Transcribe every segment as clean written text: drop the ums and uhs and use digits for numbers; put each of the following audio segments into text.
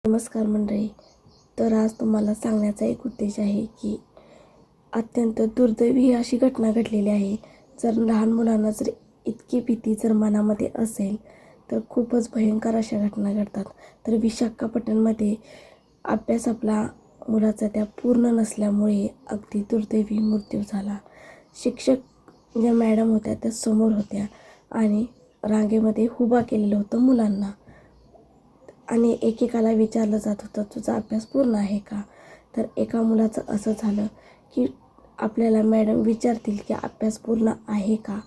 नमस्कार मंडळी. तर आज तुम्हाला सांगण्याचा एक उद्देश आहे की अत्यंत दुर्दैवी अशी घटना घडलेली आहे. जर लहान मुलांना जर इतकी भीती जर मनामध्ये असेल तर खूपच भयंकर अशा घटना घडतात. तर विशाखापट्टणममध्ये अभ्यास आपला मुलाचा त्या पूर्ण नसल्यामुळे अगदी दुर्दैवी मृत्यू झाला. शिक्षक ज्या मॅडम होत्या त्या समोर होत्या आणि रांगेमध्ये उभा केलेलं होतं मुलांना आणि एकेकाला विचारलं जात होतं, तुझा अभ्यास पूर्ण आहे का? तर एका मुलाचं असं झालं की आपल्याला मॅडम विचारतील की अभ्यास पूर्ण आहे का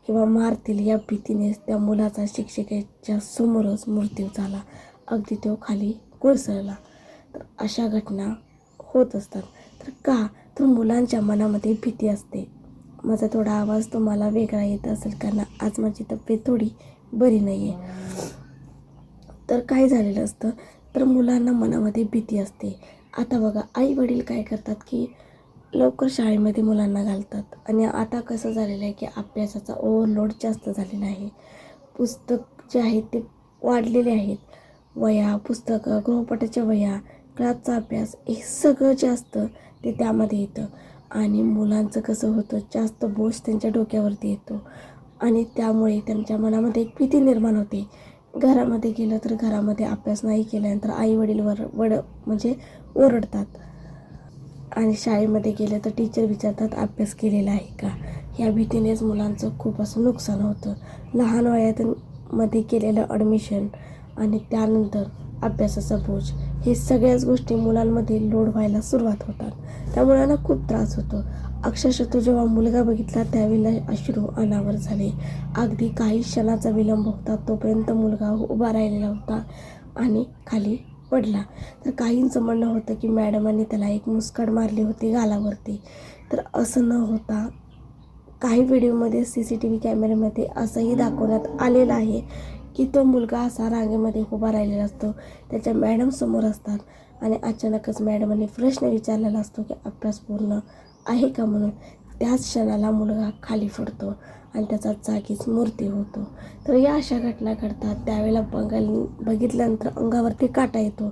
किंवा मारतील या भीतीनेच त्या मुलाचा शिक्षिकेच्या समोरच मृत्यू झाला. अगदी तो खाली कोसळला. तर अशा घटना होत असतात. तर का? तर मुलांच्या मनामध्ये भीती असते. माझा थोडा आवाज तुम्हाला वेगळा येत असेल कारण आज माझी तब्येत थोडी बरी नाही आहे. तर काय झालेलं असतं, तर मुलांना मनामध्ये भीती असते. आता बघा, आई वडील काय करतात की लवकर शाळेमध्ये मुलांना घालतात आणि आता कसं झालेलं आहे की अभ्यासाचा ओव्हरलोड जास्त झालेला आहे. पुस्तक जे आहेत ते वाढलेले आहेत. वह्या, पुस्तकं, गृहपाठाच्या वह्या, क्लासचा अभ्यास हे सगळं जे असतं ते त्यामध्ये येतं आणि मुलांचं कसं होतं, जास्त बोझ त्यांच्या डोक्यावरती येतो आणि त्यामुळे त्यांच्या मनामध्ये एक भीती निर्माण होते. घरामध्ये गेलं तर घरामध्ये अभ्यास नाही केल्यानंतर आईवडील म्हणजे ओरडतात आणि शाळेमध्ये गेलं तर टीचर विचारतात अभ्यास केलेला आहे का? ह्या भीतीनेच मुलांचं खूप असं नुकसान होतं. लहान वयामध्ये केलेलं ॲडमिशन आणि त्यानंतर अभ्यासाचा बोझ हे सगळ्याच गोष्टी मुलांमध्ये लोड व्हायला सुरुवात होतात. त्या मुलांना खूप त्रास होतो. अक्षरशः तो जेव्हा मुलगा बघितला त्यावेळेला अश्रू अनावर झाले. अगदी काही क्षणाचा विलंब होता तोपर्यंत मुलगा उभा राहिलेला होता आणि खाली पडला. तर काहींचं म्हणणं होतं की मॅडमांनी त्याला एक मुस्काड मारली होती गालावरती. तर असं न होता काही व्हिडिओमध्ये CCTV कॅमेऱ्यामध्ये असंही दाखवण्यात आलेलं आहे की तो मुलगा असा रांगेमध्ये उभा राहिलेला असतो. त्याच्या मॅडम समोर असतात आणि अचानकच मॅडमांनी प्रश्न विचारलेला असतो की अभ्यास पूर्ण आहे का म्हणून. त्याच क्षणाला मुलगा खाली पडतो आणि त्याचा जागीच मृत्यू होतो. तर या अशा घटना घडतात. त्यावेळेला बघितल्यानंतर अंगावरती काटा येतो.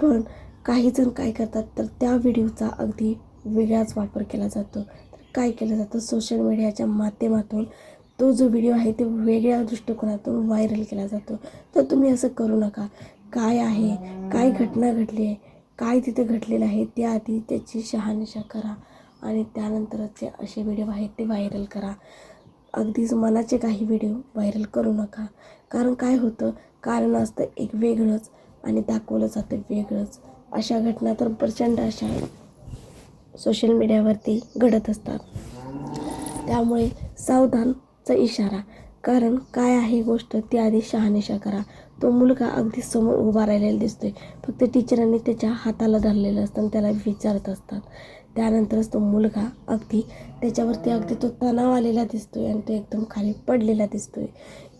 पण काहीजण काय करतात तर त्या व्हिडिओचा अगदी वेगळाच वापर केला जातो. तर काय केलं जातं, सोशल मीडियाच्या माध्यमातून तो जो व्हिडिओ आहे ते वेगळ्या दृष्टिकोनातून व्हायरल केला जातो. तर तुम्ही असं करू नका. काय आहे, काय घटना घडली आहे, काय तिथे घडलेलं आहे त्याआधी त्याची शहानिशा करा आणि त्यानंतरच जे असे व्हिडिओ आहेत ते व्हायरल करा. अगदीच मनाचे काही व्हिडिओ व्हायरल करू नका. कारण काय होतं, कारण असतं एक वेगळंच आणि दाखवलं जातं वेगळंच. अशा घटना तर प्रचंड अशा सोशल मीडियावरती घडत असतात. त्यामुळे सावधानचा इशारा. कारण काय आहे गोष्ट ती आधी शहानिशा करा. तो मुलगा अगदी समोर उभा राहिलेला दिसतोय. फक्त टीचरांनी त्याच्या हाताला धरलेलं असतं आणि त्याला विचारत असतात. त्यानंतरच तो मुलगा अगदी त्याच्यावरती अगदी तो तणाव आलेला दिसतोय आणि तो एकदम खाली पडलेला दिसतोय.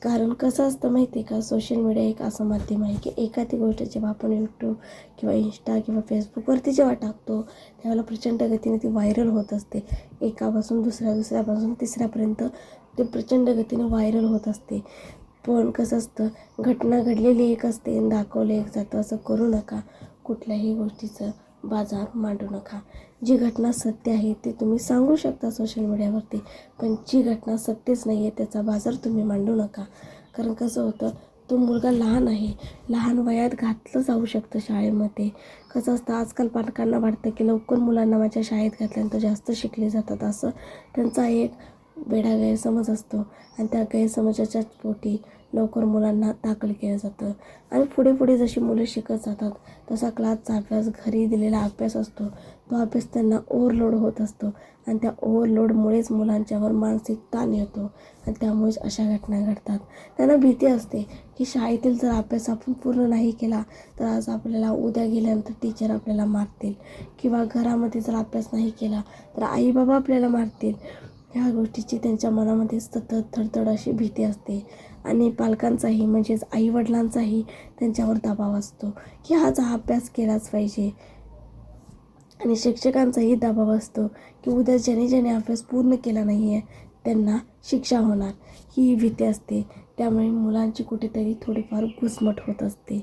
कारण कसं असतं माहिती आहे का, सोशल मीडिया एक असं माध्यम आहे की एखादी गोष्ट जेव्हा आपण यूट्यूब किंवा इंस्टा किंवा फेसबुकवरती जेव्हा टाकतो त्यावेळेला प्रचंड गतीने ती व्हायरल होत असते. एकापासून दुसऱ्यापासून तिसऱ्यापर्यंत ते प्रचंड गतीने व्हायरल होत असते. पण कसं असतं, घटना घडलेली एक असते आणि दाखवलं एक जातं. असं करू नका. कुठल्याही गोष्टीचं बाजार मांडू नका. जी घटना सत्य आहे ते तुम्ही सांगू शकता सोशल मीडियावरती, पण जी घटना सत्यच नाही आहे त्याचा बाजार तुम्ही मांडू नका. कारण कसं होतं, तो मुलगा लहान आहे, लहान वयात घातलं जाऊ शकतं शाळेमध्ये. कसं असतं, आजकाल पालकांना वाटतं की लवकर मुलांना माझ्या शाळेत घातल्यानंतर जास्त शिकले जातात, असं त्यांचा एक वेडा गैरसमज असतो आणि त्या गैरसमजाच्याच पोटी लवकर मुलांना दाखल केलं जातं आणि पुढे पुढे जशी मुलं शिकत जातात तसा क्लासचा अभ्यास, घरी दिलेला अभ्यास असतो, तो अभ्यास त्यांना ओव्हरलोड होत असतो आणि त्या ओव्हरलोडमुळेच मुलांच्यावर मानसिक ताण येतो आणि त्यामुळेच अशा घटना घडतात. त्यांना भीती असते की शाळेतील जर अभ्यास आपण पूर्ण नाही केला तर आज आपल्याला उद्या गेल्यानंतर टीचर आपल्याला मारतील किंवा घरामध्ये जर अभ्यास नाही केला तर आई बाबा आपल्याला मारतील. ह्या गोष्टीची त्यांच्या मनामध्ये सतत थडथड अशी भीती असते आणि पालकांचाही म्हणजेच आईवडिलांचाही त्यांच्यावर दबाव असतो की आज हा अभ्यास केलाच पाहिजे आणि शिक्षकांचाही दबाव असतो की उद्या ज्याने अभ्यास पूर्ण केला नाही आहे त्यांना शिक्षा होणार, ही भीती असते. त्यामुळे मुलांची कुठेतरी थोडीफार घुसमट होत असते.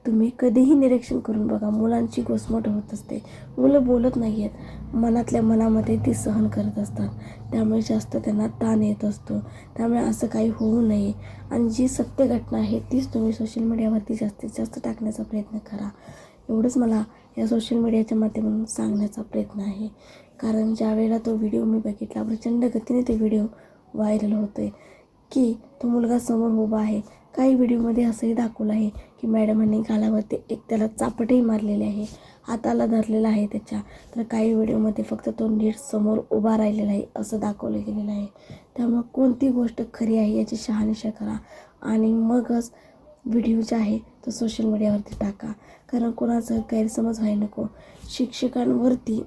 तुम्ही कधीही निरीक्षण करून बघा, मुलांची घोसमट होत असते. मुलं बोलत नाही आहेत, मनातल्या मनामध्ये ती सहन करत असतात. त्यामुळे जास्त त्यांना ताण येत असतो. त्यामुळे असं काही होऊ नये आणि जी सत्य घटना आहे तीच तुम्ही सोशल मीडियावरती जास्तीत जास्त टाकण्याचा प्रयत्न करा. एवढंच मला या सोशल मीडियाच्या माध्यमातून सांगण्याचा प्रयत्न आहे. कारण ज्यावेळेला तो व्हिडिओ मी बघितला, प्रचंड गतीने ते व्हिडिओ व्हायरल होतो आहे की तो मुलगा समोर उभा आहे. काही व्हिडिओमध्ये असंही दाखवलं आहे की मॅडमांनी गालावरती एक त्याला चापटही मारलेले आहे, हाताला धरलेला आहे त्याच्या. तर काही व्हिडिओमध्ये फक्त तो नीट समोर उभा राहिलेला आहे असं दाखवलं गेलेलं आहे. त्यामुळं कोणती गोष्ट खरी आहे याची शहानिशा करा आणि मगच व्हिडिओ जे आहे तो सोशल मीडियावरती टाका. कारण कोणाचा गैरसमज व्हायला नको. शिक्षकांवरती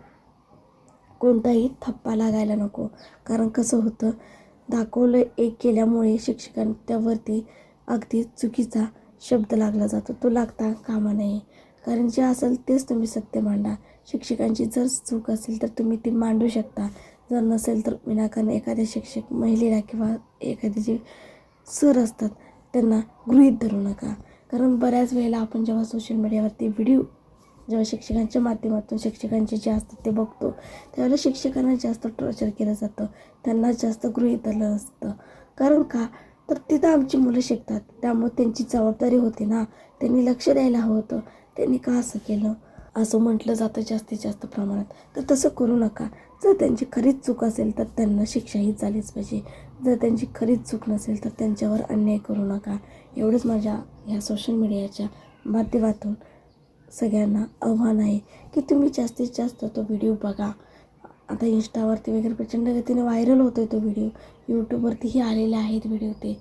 कोणताही थप्पा लागायला नको. कारण कसं होतं, दाखवलं एक केल्यामुळे शिक्षकांच्यावरती अगदी चुकीचा शब्द लागला जातो. तो लागता कामा नये. कारण जे असेल तेच तुम्ही सत्य मांडा. शिक्षकांची जर चूक असेल तर तुम्ही ती मांडू शकता. जर नसेल तर विनाकारण एखाद्या शिक्षक महिलेला किंवा एखादे जे सर असतात त्यांना गृहीत धरू नका. कारण बऱ्याच वेळेला आपण जेव्हा सोशल मीडियावरती व्हिडिओ जेव्हा शिक्षकांच्या माध्यमातून शिक्षकांचे जे असतात ते बघतो, त्यावेळेला शिक्षकांना जास्त टॉर्चर केलं जातं. त्यांना जास्त गृहीत धरलं नसतं. कारण का, तर तिथं आमची मुलं शिकतात. त्यामुळे त्यांची जबाबदारी होती ना, त्यांनी लक्ष द्यायला हवं होतं. त्यांनी का असं केलं असं म्हटलं जातं जास्तीत जास्त प्रमाणात. तर तसं करू नका. जर त्यांची खरीच चूक असेल तर त्यांना शिक्षाही झालीच पाहिजे. जर त्यांची खरीच चूक नसेल तर त्यांच्यावर अन्याय करू नका. एवढंच माझ्या ह्या सोशल मीडियाच्या माध्यमातून सगळ्यांना आव्हान आहे की तुम्ही जास्तीत जास्त तो व्हिडिओ बघा. आता इंस्टावरती वगैरे प्रचंड गतीने व्हायरल होतो आहे तो व्हिडिओ. यूट्यूबवरतीही आलेले आहेत व्हिडिओ ते.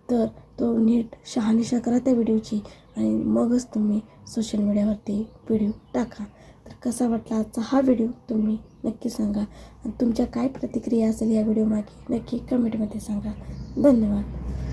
तर तो नीट शहानिशा करा त्या व्हिडिओची आणि मगच तुम्ही सोशल मीडियावरती व्हिडिओ टाका. तर कसा वाटला आजचा हा व्हिडिओ तुम्ही नक्की सांगा आणि तुमच्या काय प्रतिक्रिया असेल या व्हिडिओमागे नक्की कमेंटमध्ये सांगा. धन्यवाद.